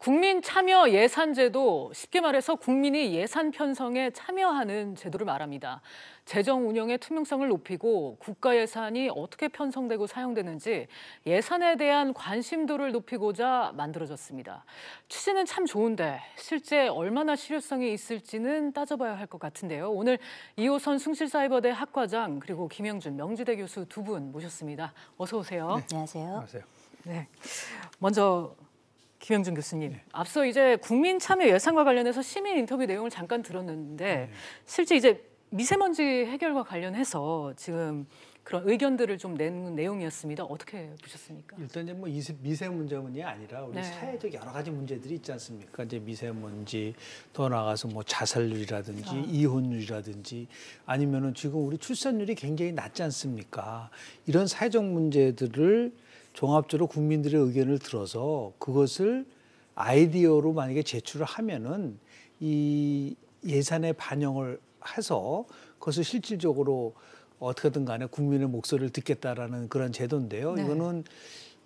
국민 참여 예산제도, 쉽게 말해서 국민이 예산 편성에 참여하는 제도를 말합니다. 재정 운영의 투명성을 높이고 국가 예산이 어떻게 편성되고 사용되는지 예산에 대한 관심도를 높이고자 만들어졌습니다. 취지는 참 좋은데 실제 얼마나 실효성이 있을지는 따져봐야 할 것 같은데요. 오늘 이호선 숭실사이버대 학과장 그리고 김영준 명지대 교수 두 분 모셨습니다. 어서 오세요. 네. 안녕하세요. 안녕하세요. 네, 먼저 김영준 교수님, 앞서 이제 국민 참여 예산과 관련해서 시민 인터뷰 내용을 잠깐 들었는데 실제 이제 미세먼지 해결과 관련해서 지금 그런 의견들을 좀 낸 내용이었습니다. 어떻게 보셨습니까? 일단 이제 뭐 미세먼지만이 아니라 우리 사회적 여러 가지 문제들이 있지 않습니까? 이제 미세먼지, 더 나아가서 뭐 자살률이라든지 이혼율이라든지 아니면은 지금 우리 출산율이 굉장히 낮지 않습니까? 이런 사회적 문제들을 종합적으로 국민들의 의견을 들어서 그것을 아이디어로 만약에 제출을 하면은 이 예산에 반영을 해서 그것을 실질적으로 어떻게든 간에 국민의 목소리를 듣겠다라는 그런 제도인데요. 네. 이거는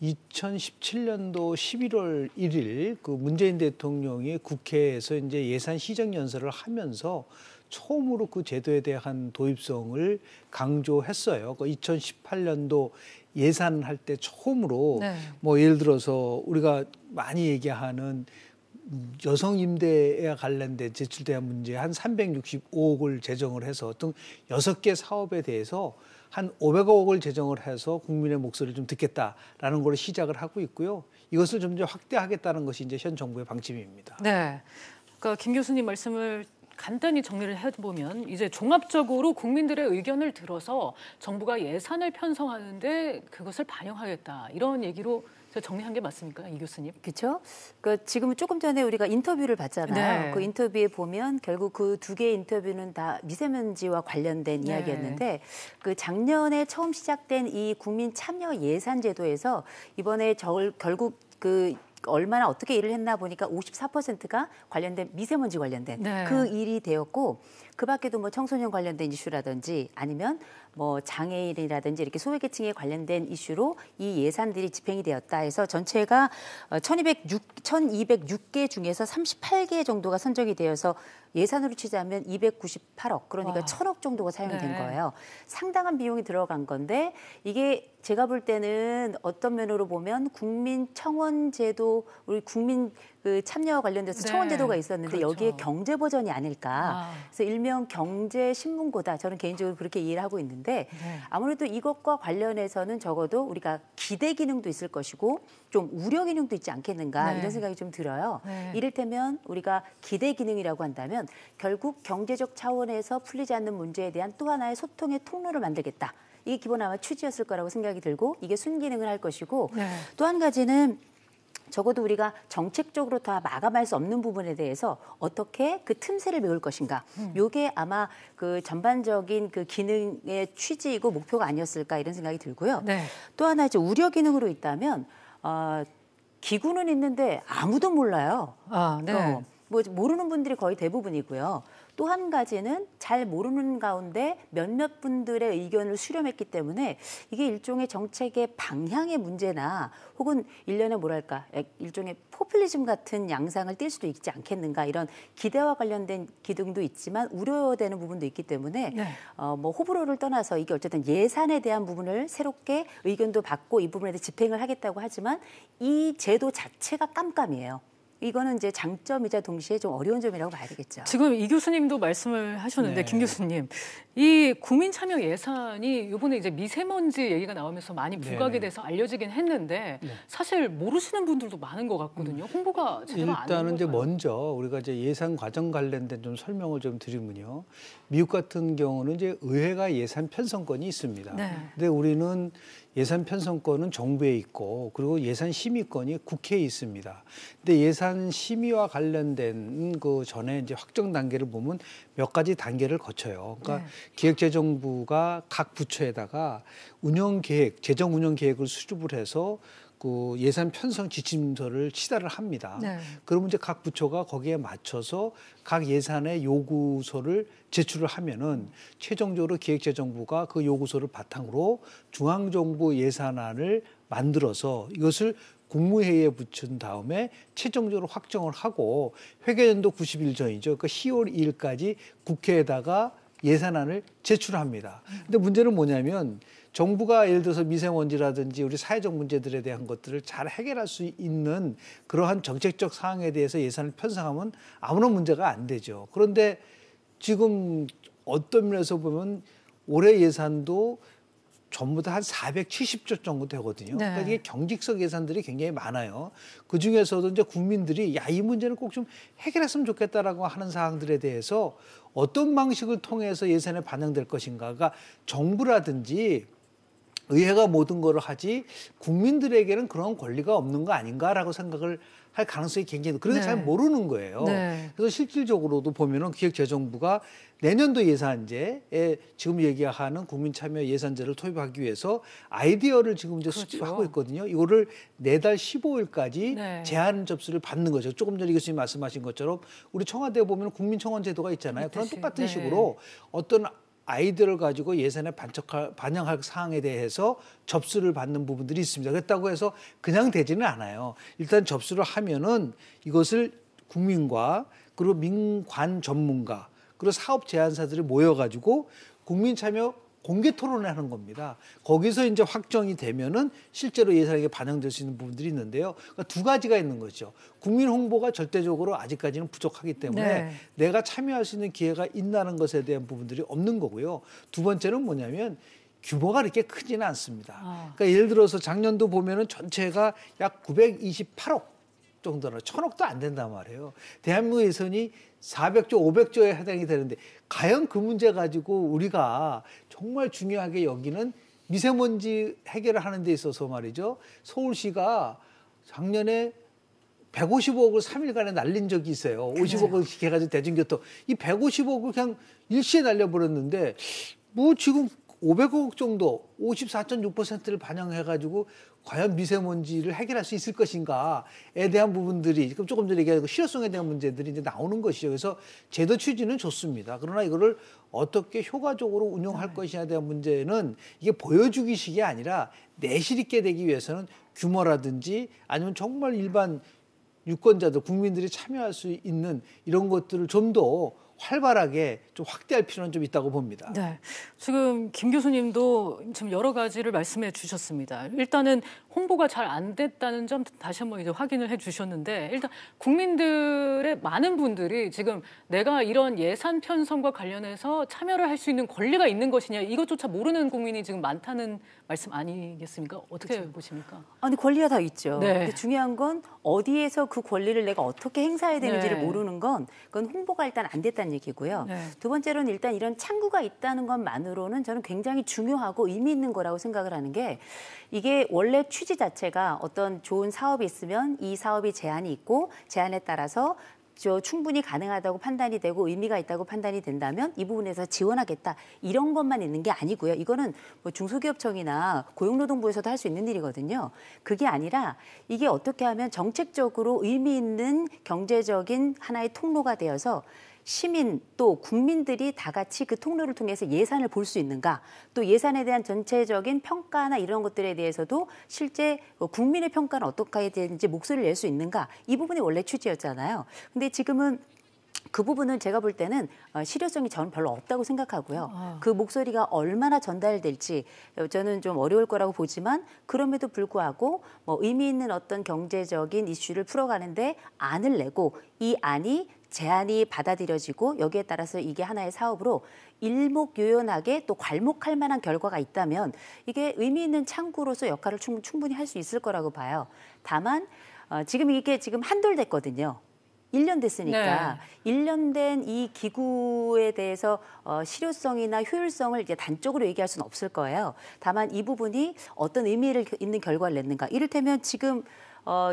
2017년도 11월 1일 그 문재인 대통령이 국회에서 이제 예산 시정 연설을 하면서 처음으로 그 제도에 대한 도입성을 강조했어요. 그 2018년도 예산할 때 처음으로 뭐 예를 들어서 우리가 많이 얘기하는 여성 임대에 관련된 제출대한 문제 한 365억을 제정을 해서 어떤 6개 사업에 대해서 한 500억을 제정을 해서 국민의 목소리를 좀 듣겠다라는 걸 시작을 하고 있고요. 이것을 점점 확대하겠다는 것이 이제 현 정부의 방침입니다. 네, 그러니까 김 교수님 말씀을 간단히 정리를 해보면 이제 종합적으로 국민들의 의견을 들어서 정부가 예산을 편성하는데 그것을 반영하겠다 이런 얘기로 제가 정리한 게 맞습니까, 이 교수님? 그렇죠. 그러니까 지금 조금 전에 우리가 인터뷰를 봤잖아요. 네. 그 인터뷰에 보면 결국 그 두 개의 인터뷰는 다 미세먼지와 관련된 이야기였는데 그 작년에 처음 시작된 이 국민 참여 예산 제도에서 이번에 결국 그 얼마나 어떻게 일을 했나 보니까 54%가 관련된 미세먼지 관련된 그 일이 되었고 그 밖에도 뭐 청소년 관련된 이슈라든지 아니면 뭐 장애인이라든지 이렇게 소외계층에 관련된 이슈로 이 예산들이 집행이 되었다 해서 전체가 1206개 중에서 38개 정도가 선정이 되어서 예산으로 치자면 298억 그러니까 1000억 정도가 사용된 거예요. 상당한 비용이 들어간 건데 이게 제가 볼 때는 어떤 면으로 보면 국민청원제도 우리 국민 그 참여와 관련돼서 청원제도가 있었는데 여기에 경제 버전이 아닐까. 그래서 일명 경제신문고다. 저는 개인적으로 그렇게 이해를 하고 있는데 아무래도 이것과 관련해서는 적어도 우리가 기대 기능도 있을 것이고 좀 우려 기능도 있지 않겠는가 이런 생각이 좀 들어요. 이를테면 우리가 기대 기능이라고 한다면 결국 경제적 차원에서 풀리지 않는 문제에 대한 또 하나의 소통의 통로를 만들겠다. 이게 기본 아마 취지였을 거라고 생각이 들고 이게 순기능을 할 것이고 또 한 가지는 적어도 우리가 정책적으로 다 마감할 수 없는 부분에 대해서 어떻게 그 틈새를 메울 것인가. 이게 아마 그 전반적인 그 기능의 취지이고 목표가 아니었을까 이런 생각이 들고요. 또 하나 이제 우려 기능으로 있다면 기구는 있는데 아무도 몰라요. 뭐 모르는 분들이 거의 대부분이고요. 또 한 가지는 잘 모르는 가운데 몇몇 분들의 의견을 수렴했기 때문에 이게 일종의 정책의 방향의 문제나 혹은 일련의 뭐랄까 일종의 포퓰리즘 같은 양상을 띌 수도 있지 않겠는가 이런 기대와 관련된 기능도 있지만 우려되는 부분도 있기 때문에 뭐 호불호를 떠나서 이게 어쨌든 예산에 대한 부분을 새롭게 의견도 받고 이 부분에 대해 집행을 하겠다고 하지만 이 제도 자체가 깜깜이에요. 이거는 이제 장점이자 동시에 좀 어려운 점이라고 봐야 되겠죠. 지금 이 교수님도 말씀을 하셨는데 김 교수님, 이 국민 참여 예산이 이번에 이제 미세먼지 얘기가 나오면서 많이 부각이 돼서 알려지긴 했는데 사실 모르시는 분들도 많은 것 같거든요. 홍보가 제대로 안 된 일단은 이제 걸까요? 먼저 우리가 이제 예산 과정 관련된 좀 설명을 좀 드리면요. 미국 같은 경우는 이제 의회가 예산 편성권이 있습니다. 근데 우리는 예산 편성권은 정부에 있고 그리고 예산 심의권이 국회에 있습니다. 근데 예산 심의와 관련된 그 전에 이제 확정 단계를 보면 몇 가지 단계를 거쳐요. 그러니까 기획재정부가 각 부처에다가 운영 계획, 재정 운영 계획을 수립을 해서 그 예산 편성 지침서를 시달을 합니다. 그러면 이제 각 부처가 거기에 맞춰서 각 예산의 요구서를 제출을 하면은 최종적으로 기획재정부가 그 요구서를 바탕으로 중앙정부 예산안을 만들어서 이것을 국무회의에 붙인 다음에 최종적으로 확정을 하고 회계연도 90일 전이죠. 그러니까 10월 2일까지 국회에다가 예산안을 제출합니다. 근데 문제는 뭐냐면 정부가 예를 들어서 미세먼지라든지 우리 사회적 문제들에 대한 것들을 잘 해결할 수 있는 그러한 정책적 사항에 대해서 예산을 편성하면 아무런 문제가 안 되죠. 그런데 지금 어떤 면에서 보면 올해 예산도 전부 다 한 470조 정도 되거든요. 네. 그러니까 이게 경직성 예산들이 굉장히 많아요. 그 중에서도 이제 국민들이 야, 이 문제는 꼭 좀 해결했으면 좋겠다라고 하는 사항들에 대해서 어떤 방식을 통해서 예산에 반영될 것인가가 정부라든지 의회가 모든 걸 하지 국민들에게는 그런 권리가 없는 거 아닌가라고 생각을 할 가능성이 굉장히 그래서 네. 잘 모르는 거예요. 네. 그래서 실질적으로도 보면은 기획재정부가 내년도 예산제에 지금 얘기하는 국민참여 예산제를 도입하기 위해서 아이디어를 지금 이제 그렇죠. 수집하고 있거든요. 이거를 내달 15일까지 네. 제안 접수를 받는 거죠. 조금 전에 교수님 말씀하신 것처럼 우리 청와대에 보면 국민청원 제도가 있잖아요. 그런 똑같은 네. 식으로 어떤 아이디어를 가지고 예산에 반영할 사항에 대해서 접수를 받는 부분들이 있습니다. 그렇다고 해서 그냥 되지는 않아요. 일단 접수를 하면은 이것을 국민과 그리고 민관 전문가 그리고 사업 제안사들이 모여가지고 국민 참여 공개 토론을 하는 겁니다. 거기서 이제 확정이 되면은 실제로 예산에 반영될 수 있는 부분들이 있는데요. 그러니까 두 가지가 있는 거죠. 국민 홍보가 절대적으로 아직까지는 부족하기 때문에 네. 내가 참여할 수 있는 기회가 있다는 것에 대한 부분들이 없는 거고요. 두 번째는 뭐냐면 규모가 그렇게 크지는 않습니다. 그러니까 예를 들어서 작년도 보면은 전체가 약 928억 정도나 1000억도 안 된단 말이에요. 대한민국 예산이 400조, 500조에 해당이 되는데 과연 그 문제 가지고 우리가 정말 중요하게 여기는 미세먼지 해결을 하는 데 있어서 말이죠. 서울시가 작년에 150억을 3일간에 날린 적이 있어요. 50억을 해가지고 대중교통. 이 150억을 그냥 일시에 날려버렸는데 뭐 지금 500억 정도 54.6%를 반영해가지고 과연 미세먼지를 해결할 수 있을 것인가에 대한 부분들이 지금 조금 전에 얘기한 실효성에 대한 문제들이 이제 나오는 것이죠. 그래서 제도 취지는 좋습니다. 그러나 이거를 어떻게 효과적으로 운영할 것이냐에 대한 문제는 이게 보여주기식이 아니라 내실 있게 되기 위해서는 규모라든지 아니면 정말 일반 유권자들, 국민들이 참여할 수 있는 이런 것들을 좀 더 활발하게 좀 확대할 필요는 좀 있다고 봅니다. 네, 지금 김 교수님도 지금 여러 가지를 말씀해 주셨습니다. 일단은 홍보가 잘 안 됐다는 점 다시 한번 이제 확인을 해 주셨는데 일단 국민들의 많은 분들이 지금 내가 이런 예산 편성과 관련해서 참여를 할 수 있는 권리가 있는 것이냐 이것조차 모르는 국민이 지금 많다는 말씀 아니겠습니까? 어떻게 그렇죠. 보십니까? 아니 권리가 다 있죠. 네. 근데 중요한 건 어디에서 그 권리를 내가 어떻게 행사해야 되는지를 네. 모르는 건 그건 홍보가 일단 안 됐다는 얘기고요. 네. 두 번째로는 일단 이런 창구가 있다는 것만으로는 저는 굉장히 중요하고 의미 있는 거라고 생각을 하는 게 이게 원래 취지 자체가 어떤 좋은 사업이 있으면 이 사업이 제한이 있고 제한에 따라서 충분히 가능하다고 판단이 되고 의미가 있다고 판단이 된다면 이 부분에서 지원하겠다 이런 것만 있는 게 아니고요. 이거는 뭐 중소기업청이나 고용노동부에서도 할 수 있는 일이거든요. 그게 아니라 이게 어떻게 하면 정책적으로 의미 있는 경제적인 하나의 통로가 되어서 시민 또 국민들이 다 같이 그 통로를 통해서 예산을 볼 수 있는가 또 예산에 대한 전체적인 평가나 이런 것들에 대해서도 실제 국민의 평가는 어떻게 해야 되는지 목소리를 낼 수 있는가 이 부분이 원래 취지였잖아요. 근데 지금은 그 부분은 제가 볼 때는 실효성이 저는 별로 없다고 생각하고요. 그 목소리가 얼마나 전달될지 저는 좀 어려울 거라고 보지만 그럼에도 불구하고 뭐 의미 있는 어떤 경제적인 이슈를 풀어가는데 안을 내고 이 안이 제안이 받아들여지고 여기에 따라서 이게 하나의 사업으로 일목요연하게 또 괄목할 만한 결과가 있다면 이게 의미 있는 창구로서 역할을 충분히 할 수 있을 거라고 봐요. 다만 지금 이게 지금 한돌 됐거든요. 1년 됐으니까 네. 1년 된 이 기구에 대해서 실효성이나 효율성을 이제 단적으로 얘기할 수는 없을 거예요. 다만 이 부분이 어떤 의미를 있는 결과를 냈는가. 이를테면 지금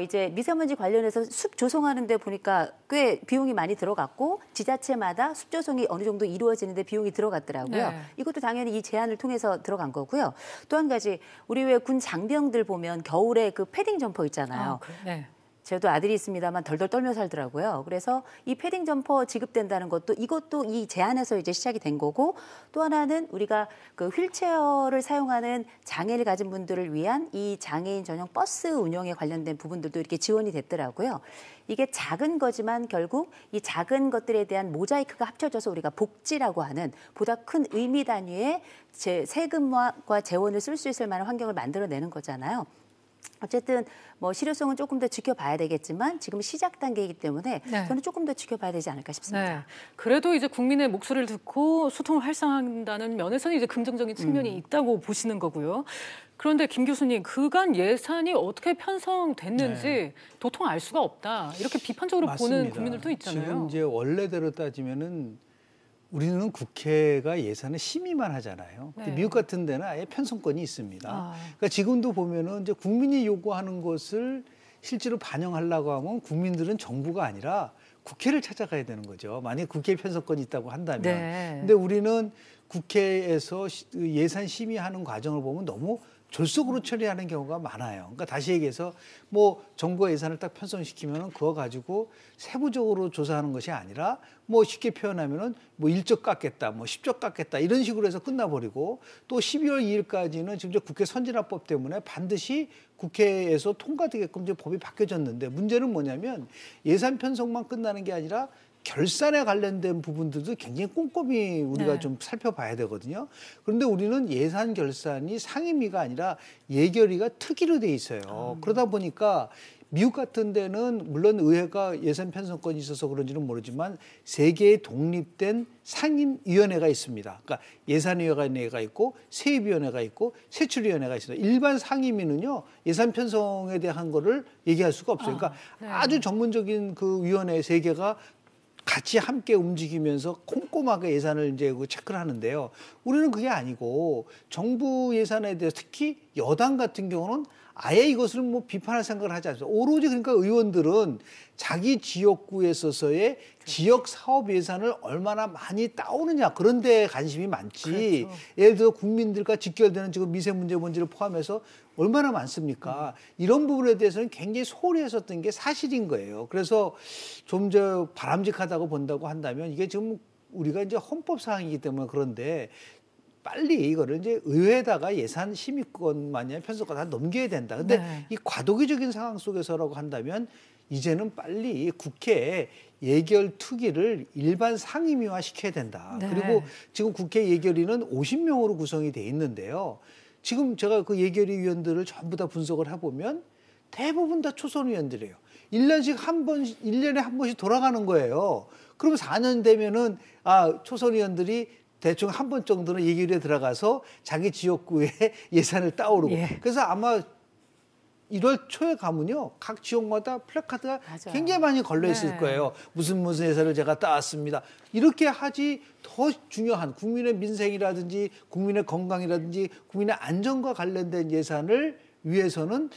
이제 미세먼지 관련해서 숲 조성하는 데 보니까 꽤 비용이 많이 들어갔고 지자체마다 숲 조성이 어느 정도 이루어지는데 비용이 들어갔더라고요. 네. 이것도 당연히 이 제안을 통해서 들어간 거고요. 또 한 가지 우리 왜 군 장병들 보면 겨울에 그 패딩 점퍼 있잖아요. 네. 저도 아들이 있습니다만 덜덜 떨며 살더라고요. 그래서 이 패딩 점퍼 지급된다는 것도 이것도 이 제안에서 이제 시작이 된 거고 또 하나는 우리가 그 휠체어를 사용하는 장애를 가진 분들을 위한 이 장애인 전용 버스 운영에 관련된 부분들도 이렇게 지원이 됐더라고요. 이게 작은 거지만 결국 이 작은 것들에 대한 모자이크가 합쳐져서 우리가 복지라고 하는 보다 큰 의미 단위의 세금과 재원을 쓸 수 있을 만한 환경을 만들어내는 거잖아요. 어쨌든 뭐 실효성은 조금 더 지켜봐야 되겠지만 지금 시작 단계이기 때문에 네. 저는 조금 더 지켜봐야 되지 않을까 싶습니다. 네. 그래도 이제 국민의 목소리를 듣고 소통을 활성화한다는 면에서는 이제 긍정적인 측면이 있다고 보시는 거고요. 그런데 김 교수님, 그간 예산이 어떻게 편성됐는지 네. 도통 알 수가 없다. 이렇게 비판적으로 맞습니다. 보는 국민들도 있잖아요. 지금 이제 원래대로 따지면은 우리는 국회가 예산을 심의만 하잖아요. 네. 미국 같은 데는 아예 편성권이 있습니다. 그러니까 지금도 보면은 이제 국민이 요구하는 것을 실제로 반영하려고 하면 국민들은 정부가 아니라 국회를 찾아가야 되는 거죠. 만약에 국회에 편성권이 있다고 한다면. 네. 근데 우리는 국회에서 예산 심의하는 과정을 보면 너무 졸속으로 처리하는 경우가 많아요. 그러니까 다시 얘기해서 뭐 정부가 예산을 딱 편성시키면은 그거 가지고 세부적으로 조사하는 것이 아니라 뭐 쉽게 표현하면은 뭐 1조 깎겠다, 뭐 10조 깎겠다 이런 식으로 해서 끝나버리고 또 12월 2일까지는 지금 국회 선진화법 때문에 반드시 국회에서 통과되게끔 이제 법이 바뀌어졌는데 문제는 뭐냐면 예산 편성만 끝나는 게 아니라 결산에 관련된 부분들도 굉장히 꼼꼼히 우리가 네. 좀 살펴봐야 되거든요. 그런데 우리는 예산 결산이 상임위가 아니라 예결위가 특위로 돼 있어요. 그러다 보니까 미국 같은 데는 물론 의회가 예산 편성권이 있어서 그런지는 모르지만 세 개의 독립된 상임위원회가 있습니다. 그러니까 예산위원회가 있고 세입위원회가 있고 세출위원회가 있습니다. 일반 상임위는요 예산 편성에 대한 거를 얘기할 수가 없어요. 그러니까 네. 아주 전문적인 그 위원회 세 개가 같이 함께 움직이면서 꼼꼼하게 예산을 이제 체크를 하는데요. 우리는 그게 아니고 정부 예산에 대해서 특히 여당 같은 경우는 아예 이것을 뭐 비판할 생각을 하지 않습니다. 오로지 그러니까 의원들은 자기 지역구에 있어서의 지역 사업 예산을 얼마나 많이 따오느냐 그런 데 관심이 많지. 그렇죠. 예를 들어 국민들과 직결되는 지금 미세문제 문제를 포함해서 얼마나 많습니까? 이런 부분에 대해서는 굉장히 소홀히 했었던 게 사실인 거예요. 그래서 좀 저 바람직하다고 본다고 한다면 이게 지금 우리가 이제 헌법 사항이기 때문에 그런데 빨리 이거를 이제 의회에다가 예산 심의권만이 편성권 다 넘겨야 된다. 근데 네. 이 과도기적인 상황 속에서라고 한다면 이제는 빨리 국회에 예결 특위를 일반 상임위화 시켜야 된다. 네. 그리고 지금 국회 예결위는 50명으로 구성이 돼 있는데요. 지금 제가 그 예결위 위원들을 전부 다 분석을 해보면 대부분 다 초선 의원들이에요. 1년에 한 번씩 돌아가는 거예요. 그러면 4년 되면은 초선 의원들이 대충 한 번 정도는 예결위에 들어가서 자기 지역구에 예산을 따오르고. 예. 그래서 아마 1월 초에 가면요. 각 지역마다 플래카드가 맞아요. 굉장히 많이 걸려 있을 네. 거예요. 무슨 예산을 제가 따왔습니다. 이렇게 하지 더 중요한 국민의 민생이라든지 국민의 건강이라든지 국민의 안전과 관련된 예산을 위해서는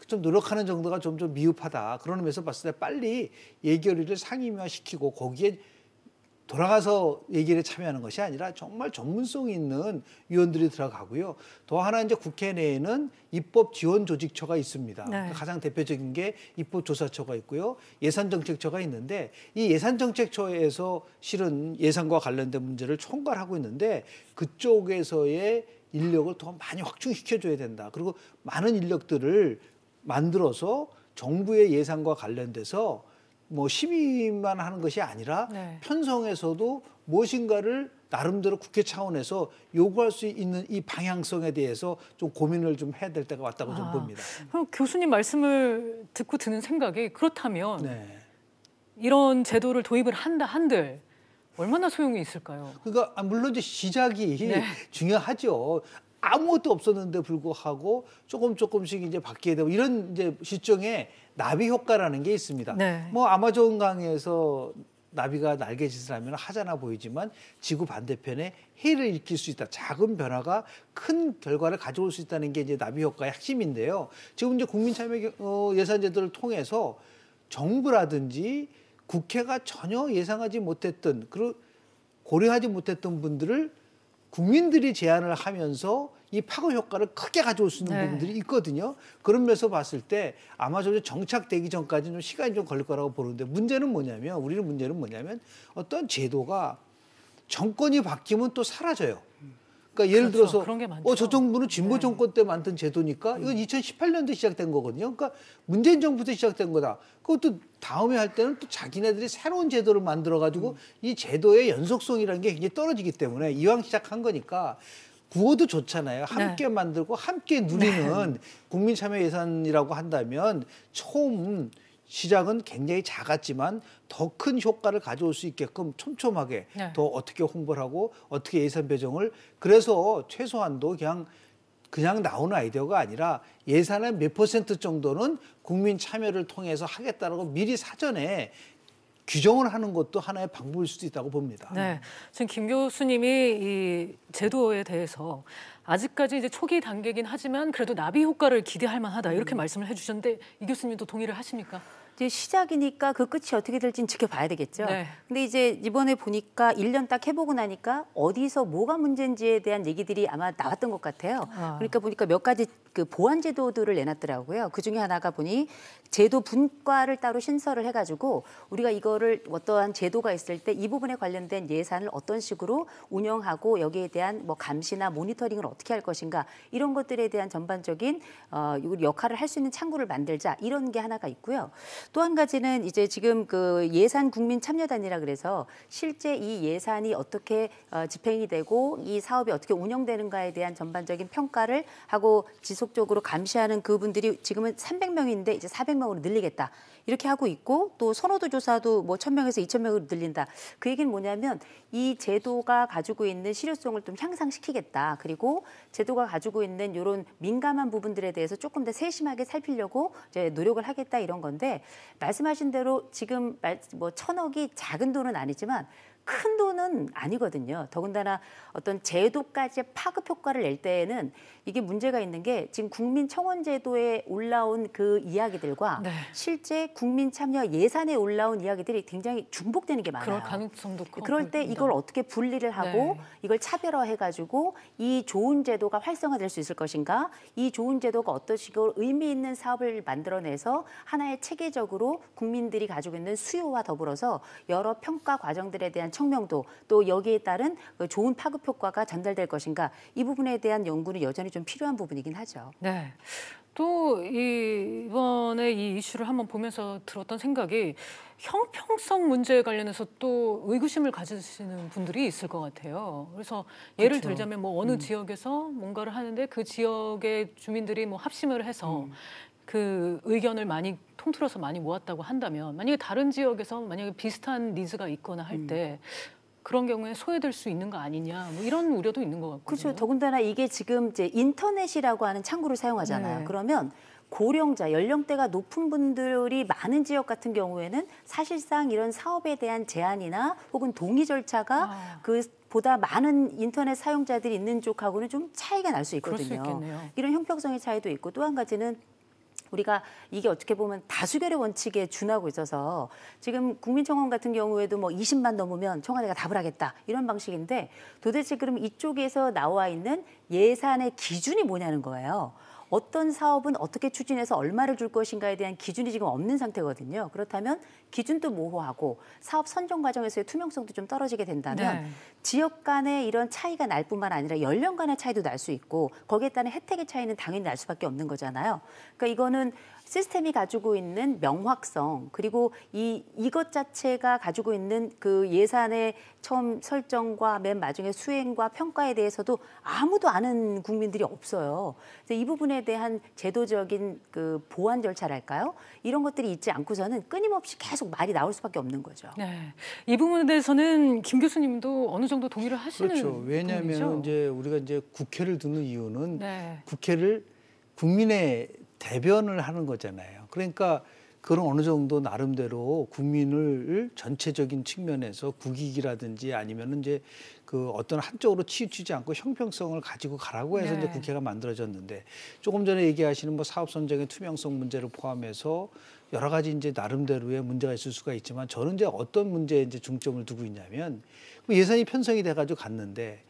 좀 노력하는 정도가 좀 미흡하다. 그런 의미에서 봤을 때 빨리 예결위를 상임화시키고 거기에 돌아가서 얘기에 참여하는 것이 아니라 정말 전문성 있는 위원들이 들어가고요. 또 하나 이제 국회 내에는 입법지원조직처가 있습니다. 네. 가장 대표적인 게 입법조사처가 있고요. 예산정책처가 있는데 이 예산정책처에서 실은 예산과 관련된 문제를 총괄하고 있는데 그쪽에서의 인력을 더 많이 확충시켜줘야 된다. 그리고 많은 인력들을 만들어서 정부의 예산과 관련돼서 뭐 심의만 하는 것이 아니라 네. 편성에서도 무엇인가를 나름대로 국회 차원에서 요구할 수 있는 이 방향성에 대해서 좀 고민을 좀 해야 될 때가 왔다고 좀 봅니다. 그럼 교수님 말씀을 듣고 드는 생각이 그렇다면 네. 이런 제도를 도입을 한들 얼마나 소용이 있을까요? 그러니까 물론 이제 시작이 네. 중요하죠. 아무것도 없었는데 불구하고 조금씩 이제 바뀌게 되고 이런 이제 시점에 나비 효과라는 게 있습니다. 네. 뭐 아마존 강에서 나비가 날개짓을 하면 하잖아 보이지만 지구 반대편에 해를 일으킬 수 있다. 작은 변화가 큰 결과를 가져올 수 있다는 게 이제 나비 효과의 핵심인데요. 지금 이제 국민참여 예산제도를 통해서 정부라든지 국회가 전혀 예상하지 못했던 그리고 고려하지 못했던 분들을 국민들이 제안을 하면서 이 파급 효과를 크게 가져올 수 있는 네. 부분들이 있거든요. 그런 면에서 봤을 때 아마 좀 정착되기 전까지는 좀 시간이 좀 걸릴 거라고 보는데 문제는 뭐냐면 어떤 제도가 정권이 바뀌면 또 사라져요. 그러니까 예를 그렇죠. 들어서 그런 게 많죠. 저 정부는 진보 정권 때 만든 제도니까 이건 2018년도에 시작된 거거든요. 그러니까 문재인 정부 때 시작된 거다. 그것도 다음에 할 때는 또 자기네들이 새로운 제도를 만들어 가지고 이 제도의 연속성이라는 게 굉장히 떨어지기 때문에 이왕 시작한 거니까 구호도 좋잖아요. 함께 만들고 함께 누리는 국민 참여 예산이라고 한다면 처음 시작은 굉장히 작았지만 더 큰 효과를 가져올 수 있게끔 촘촘하게 더 어떻게 홍보를 하고 어떻게 예산 배정을 그래서 최소한도 그냥 나오는 아이디어가 아니라 예산의 몇 % 정도는 국민 참여를 통해서 하겠다라고 미리 사전에 규정을 하는 것도 하나의 방법일 수도 있다고 봅니다. 네, 지금 김 교수님이 이 제도에 대해서 아직까지 이제 초기 단계긴 하지만 그래도 나비 효과를 기대할 만하다 이렇게 말씀을 해주셨는데 이 교수님도 동의를 하십니까? 이제 시작이니까 그 끝이 어떻게 될지는 지켜봐야 되겠죠. 네. 근데 이제 이번에 보니까 1년 딱 해보고 나니까 어디서 뭐가 문제인지에 대한 얘기들이 아마 나왔던 것 같아요. 그러니까 보니까 몇 가지 그 보완 제도들을 내놨더라고요. 그 중에 하나가 보니 제도 분과를 따로 신설을 해가지고 우리가 이거를 어떠한 제도가 있을 때 이 부분에 관련된 예산을 어떤 식으로 운영하고 여기에 대한 뭐 감시나 모니터링을 어떻게 할 것인가 이런 것들에 대한 전반적인 역할을 할 수 있는 창구를 만들자 이런 게 하나가 있고요. 또 한 가지는 이제 지금 그 예산 국민 참여단이라 그래서 실제 이 예산이 어떻게 집행이 되고 이 사업이 어떻게 운영되는가에 대한 전반적인 평가를 하고 지속적으로 감시하는 그분들이 지금은 300명인데 이제 400명으로 늘리겠다. 이렇게 하고 있고 또 선호도 조사도 뭐 1000명에서 2000명으로 늘린다. 그 얘기는 뭐냐면 이 제도가 가지고 있는 실효성을 좀 향상시키겠다. 그리고 제도가 가지고 있는 이런 민감한 부분들에 대해서 조금 더 세심하게 살피려고 이제 노력을 하겠다 이런 건데 말씀하신 대로 지금 뭐 1000억이 작은 돈은 아니지만 큰 돈은 아니거든요. 더군다나 어떤 제도까지 파급 효과를 낼 때에는 이게 문제가 있는 게 지금 국민청원제도에 올라온 그 이야기들과 실제 국민 참여 예산에 올라온 이야기들이 굉장히 중복되는 게 많아요. 그럴 가능성도 커 그럴 때 보입니다. 이걸 어떻게 분리를 하고 이걸 차별화해가지고 이 좋은 제도가 활성화될 수 있을 것인가 이 좋은 제도가 어떤 식으로 의미 있는 사업을 만들어내서 하나의 체계적으로 국민들이 가지고 있는 수요와 더불어서 여러 평가 과정들에 대한 청명도 또 여기에 따른 좋은 파급 효과가 전달될 것인가 이 부분에 대한 연구는 여전히 좀 필요한 부분이긴 하죠. 네. 또 이번에 이 이슈를 한번 보면서 들었던 생각이 형평성 문제에 관련해서 또 의구심을 가지시는 분들이 있을 것 같아요. 그래서 예를 그렇죠. 들자면 뭐 어느 지역에서 뭔가를 하는데 그 지역의 주민들이 뭐 합심을 해서 그 의견을 많이 통틀어서 많이 모았다고 한다면 만약에 다른 지역에서 만약에 비슷한 니즈가 있거나 할 때 그런 경우에 소외될 수 있는 거 아니냐 뭐 이런 우려도 있는 것 같거든요. 그렇죠. 더군다나 이게 지금 이제 인터넷이라고 하는 창구를 사용하잖아요. 그러면 고령자, 연령대가 높은 분들이 많은 지역 같은 경우에는 사실상 이런 사업에 대한 제한이나 혹은 동의 절차가 보다 많은 인터넷 사용자들이 있는 쪽하고는 좀 차이가 날 수 있거든요. 그럴 수 있겠네요. 이런 형평성의 차이도 있고 또 한 가지는 우리가 이게 어떻게 보면 다수결의 원칙에 준하고 있어서 지금 국민청원 같은 경우에도 뭐 20만 넘으면 청와대가 답을 하겠다 이런 방식인데 도대체 그럼 이쪽에서 나와 있는 예산의 기준이 뭐냐는 거예요. 어떤 사업은 어떻게 추진해서 얼마를 줄 것인가에 대한 기준이 지금 없는 상태거든요. 그렇다면 기준도 모호하고 사업 선정 과정에서의 투명성도 좀 떨어지게 된다면 지역 간의 이런 차이가 날 뿐만 아니라 연령 간의 차이도 날 수 있고 거기에 따른 혜택의 차이는 당연히 날 수밖에 없는 거잖아요. 그러니까 이거는 시스템이 가지고 있는 명확성 그리고 이것 자체가 가지고 있는 그 예산의 처음 설정과 맨 마지막에 수행과 평가에 대해서도 아무도 아는 국민들이 없어요. 그래서 이 부분에 대한 제도적인 그 보완 절차랄까요? 이런 것들이 있지 않고서는 끊임없이 계속 말이 나올 수밖에 없는 거죠. 네, 이 부분에 대해서는 김 교수님도 어느 정도 동의를 하시는 그렇죠. 왜냐하면 분이죠? 이제 우리가 이제 국회를 두는 이유는 국회를 국민의 대변을 하는 거잖아요. 그러니까 그런 어느 정도 나름대로 국민을 전체적인 측면에서 국익이라든지 아니면은 이제 그 어떤 한쪽으로 치우치지 않고 형평성을 가지고 가라고 해서 이제 국회가 만들어졌는데 조금 전에 얘기하시는 뭐 사업 선정의 투명성 문제를 포함해서 여러 가지 이제 나름대로의 문제가 있을 수가 있지만 저는 이제 어떤 문제에 이제 중점을 두고 있냐면 예산이 편성이 돼가지고 갔는데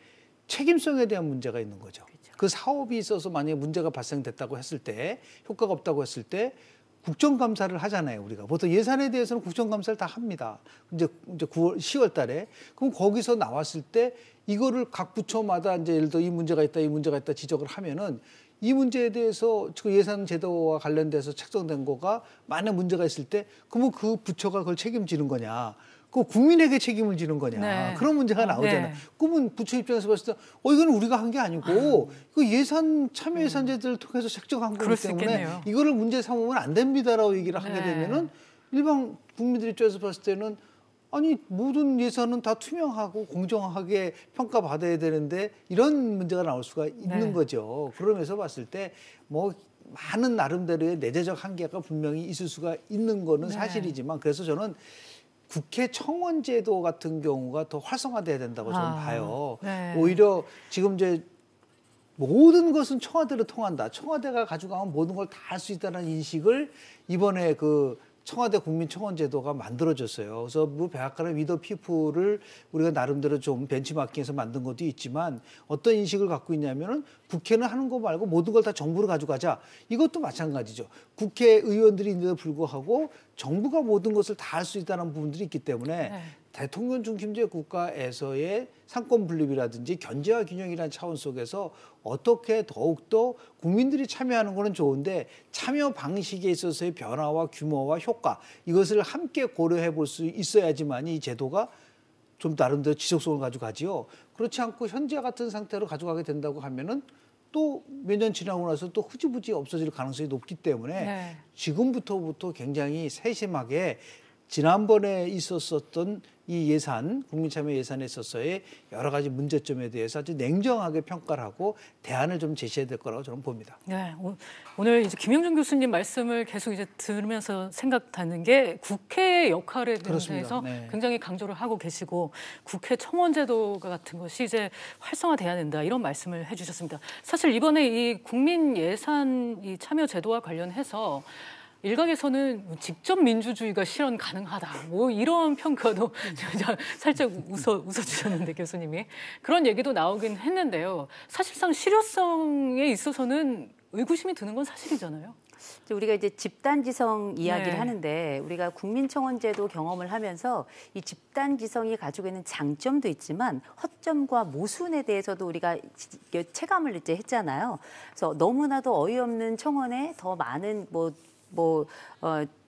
책임성에 대한 문제가 있는 거죠. 그 사업이 있어서 만약에 문제가 발생됐다고 했을 때 효과가 없다고 했을 때 국정감사를 하잖아요. 우리가 보통 예산에 대해서는 국정감사를 다 합니다. 이제 9월, 10월 달에. 그럼 거기서 나왔을 때 이거를 각 부처마다 이제 예를 들어 이 문제가 있다, 이 문제가 있다 지적을 하면은 이 문제에 대해서 그 예산 제도와 관련돼서 책정된 거가 만약 문제가 있을 때 그러면 그 부처가 그걸 책임지는 거냐. 그 국민에게 책임을 지는 거냐. 네. 그런 문제가 나오잖아요. 네. 그러면 부처 입장에서 봤을 때 이건 우리가 한 게 아니고 그 예산 참여 예산제들을 통해서 책정한 거기 때문에 이거를 문제 삼으면 안 됩니다라고 얘기를 하게 되면은 일반 국민들 입장에서 봤을 때는 아니 모든 예산은 다 투명하고 공정하게 평가받아야 되는데 이런 문제가 나올 수가 있는 거죠. 그러면서 봤을 때 뭐 많은 나름대로의 내재적 한계가 분명히 있을 수가 있는 거는 사실이지만 그래서 저는 국회 청원제도 같은 경우가 더 활성화돼야 된다고 저는 봐요. 오히려 지금 이제 모든 것은 청와대로 통한다. 청와대가 가지고 가면 모든 걸 다 할 수 있다는 인식을 이번에 그 청와대 국민청원제도가 만들어졌어요. 그래서 뭐 백악관의 위더 피플을 우리가 나름대로 좀 벤치마킹해서 만든 것도 있지만 어떤 인식을 갖고 있냐면은 국회는 하는 거 말고 모든 걸 다 정부로 가져가자. 이것도 마찬가지죠. 국회의원들이 있는데도 불구하고 정부가 모든 것을 다 할 수 있다는 부분들이 있기 때문에 대통령 중심제 국가에서의 상권 분립이라든지 견제와 균형이라는 차원 속에서 어떻게 더욱더 국민들이 참여하는 거는 좋은데 참여 방식에 있어서의 변화와 규모와 효과 이것을 함께 고려해 볼 수 있어야지만 이 제도가 좀 나름대로 지속성을 가지고 가지요. 그렇지 않고 현재 같은 상태로 가져가게 된다고 하면은 또 몇 년 지나고 나서 또 흐지부지 없어질 가능성이 높기 때문에 지금부터 굉장히 세심하게 지난번에 있었던 이 예산, 국민참여 예산에 있어서의 여러 가지 문제점에 대해서 아주 냉정하게 평가를 하고 대안을 좀 제시해야 될 거라고 저는 봅니다. 네, 오늘 이제 김영준 교수님 말씀을 계속 이제 들으면서 생각나는 게 국회의 역할에 대해서 굉장히 강조를 하고 계시고 국회 청원제도 같은 것이 이제 활성화돼야 된다 이런 말씀을 해주셨습니다. 사실 이번에 이 국민 예산 이 참여 제도와 관련해서 일각에서는 직접 민주주의가 실현 가능하다. 뭐 이런 평가도 살짝 웃어주셨는데 교수님이. 그런 얘기도 나오긴 했는데요. 사실상 실효성에 있어서는 의구심이 드는 건 사실이잖아요. 우리가 이제 집단지성 이야기를 하는데 우리가 국민청원제도 경험을 하면서 이 집단지성이 가지고 있는 장점도 있지만 허점과 모순에 대해서도 우리가 체감을 이제 했잖아요. 그래서 너무나도 어이없는 청원에 더 많은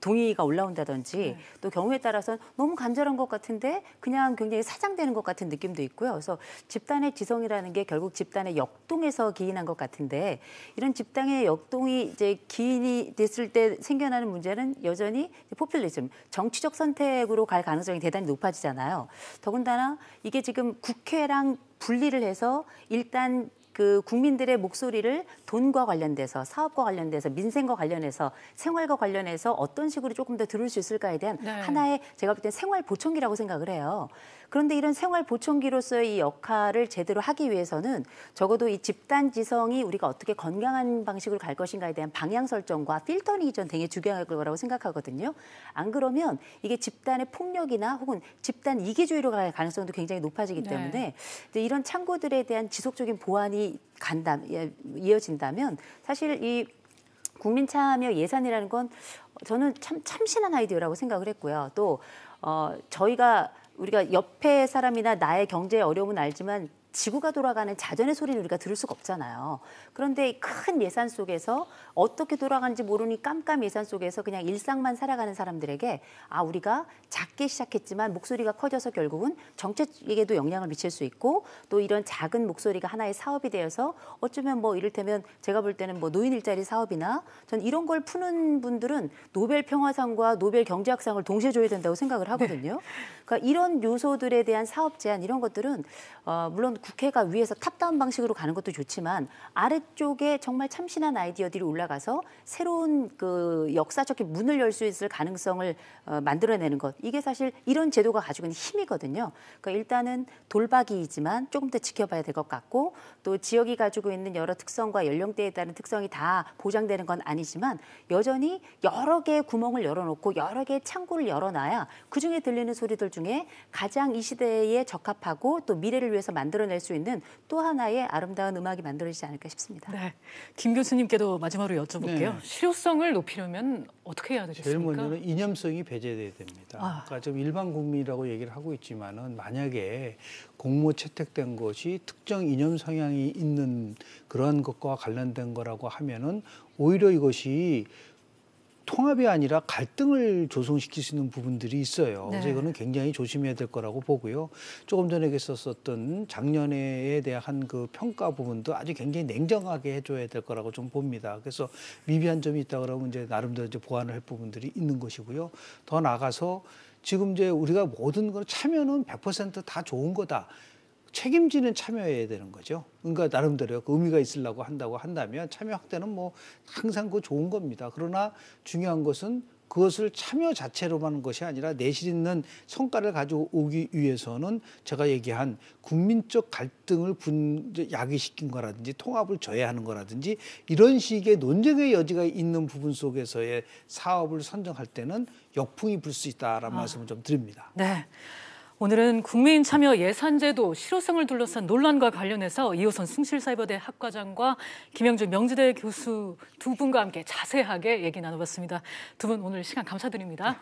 동의가 올라온다든지 또 경우에 따라서는 너무 간절한 것 같은데 그냥 굉장히 사장되는 것 같은 느낌도 있고요. 그래서 집단의 지성이라는 게 결국 집단의 역동에서 기인한 것 같은데 이런 집단의 역동이 이제 기인이 됐을 때 생겨나는 문제는 여전히 포퓰리즘, 정치적 선택으로 갈 가능성이 대단히 높아지잖아요. 더군다나 이게 지금 국회랑 분리를 해서 일단 그 국민들의 목소리를 돈과 관련돼서 사업과 관련돼서 민생과 관련해서 생활과 관련해서 어떤 식으로 조금 더 들을 수 있을까에 대한 하나의 제가 볼 때 생활 보청기라고 생각을 해요. 그런데 이런 생활 보청기로서의 이 역할을 제대로 하기 위해서는 적어도 이 집단 지성이 우리가 어떻게 건강한 방식으로 갈 것인가에 대한 방향 설정과 필터링이 전 되게 중요할 거라고 생각하거든요. 안 그러면 이게 집단의 폭력이나 혹은 집단 이기주의로 갈 가능성도 굉장히 높아지기 때문에 이런 창구들에 대한 지속적인 보완이 이어진다면 사실 이 국민참여 예산이라는 건 저는 참 참신한 아이디어라고 생각을 했고요. 또 우리가 옆에 사람이나 나의 경제의 어려움은 알지만 지구가 돌아가는 자전의 소리를 우리가 들을 수가 없잖아요. 그런데 큰 예산 속에서 어떻게 돌아가는지 모르니 깜깜 예산 속에서 그냥 일상만 살아가는 사람들에게 우리가 작게 시작했지만 목소리가 커져서 결국은 정책에게도 영향을 미칠 수 있고 또 이런 작은 목소리가 하나의 사업이 되어서 어쩌면 이를테면 제가 볼 때는 노인 일자리 사업이나 전 이런 걸 푸는 분들은 노벨 평화상과 노벨 경제학상을 동시에 줘야 된다고 생각을 하거든요. 그러니까 이런 요소들에 대한 사업 제안 이런 것들은 물론 국회가 위에서 탑다운 방식으로 가는 것도 좋지만 아래쪽에 정말 참신한 아이디어들이 올라가서 새로운 그 역사적인 문을 열 수 있을 가능성을 만들어내는 것. 이게 사실 이런 제도가 가지고 있는 힘이거든요. 그러니까 일단은 돌박이이지만 조금 더 지켜봐야 될 것 같고 또 지역이 가지고 있는 여러 특성과 연령대에 따른 특성이 다 보장되는 건 아니지만 여전히 여러 개의 구멍을 열어놓고 여러 개의 창구를 열어놔야 그중에 들리는 소리들 중에 가장 이 시대에 적합하고 또 미래를 위해서 만들어낼 만들어낼 수 있는 또 하나의 아름다운 음악이 만들어지지 않을까 싶습니다. 네, 김 교수님께도 마지막으로 여쭤볼게요. 실효성을 높이려면 어떻게 해야 되겠습니까? 제일 먼저는 이념성이 배제돼야 됩니다. 그러니까 좀 일반 국민이라고 얘기를 하고 있지만은 만약에 공모 채택된 것이 특정 이념 성향이 있는 그러한 것과 관련된 거라고 하면은 오히려 이것이 통합이 아니라 갈등을 조성시킬 수 있는 부분들이 있어요. 그래서 이거는 굉장히 조심해야 될 거라고 보고요. 조금 전에 있었던 작년에 대한 그 평가 부분도 아주 굉장히 냉정하게 해줘야 될 거라고 좀 봅니다. 그래서 미비한 점이 있다 그러면 이제 나름대로 이제 보완을 할 부분들이 있는 것이고요. 더 나아가서 지금 이제 우리가 모든 걸 참여는 100% 다 좋은 거다. 책임지는 참여해야 되는 거죠. 그러니까 나름대로 그 의미가 있으려고 한다고 한다면 참여 확대는 뭐 항상 그 좋은 겁니다. 그러나 중요한 것은 그것을 참여 자체로만 하는 것이 아니라 내실 있는 성과를 가지고 오기 위해서는 제가 얘기한 국민적 갈등을 야기시킨 거라든지 통합을 저해하는 거라든지 이런 식의 논쟁의 여지가 있는 부분 속에서의 사업을 선정할 때는 역풍이 불 수 있다라는 말씀을 좀 드립니다. 네. 오늘은 국민 참여 예산제도 실효성을 둘러싼 논란과 관련해서 이호선 숭실사이버대 학과장과 김영준 명지대 교수 두 분과 함께 자세하게 얘기 나눠봤습니다. 두 분 오늘 시간 감사드립니다.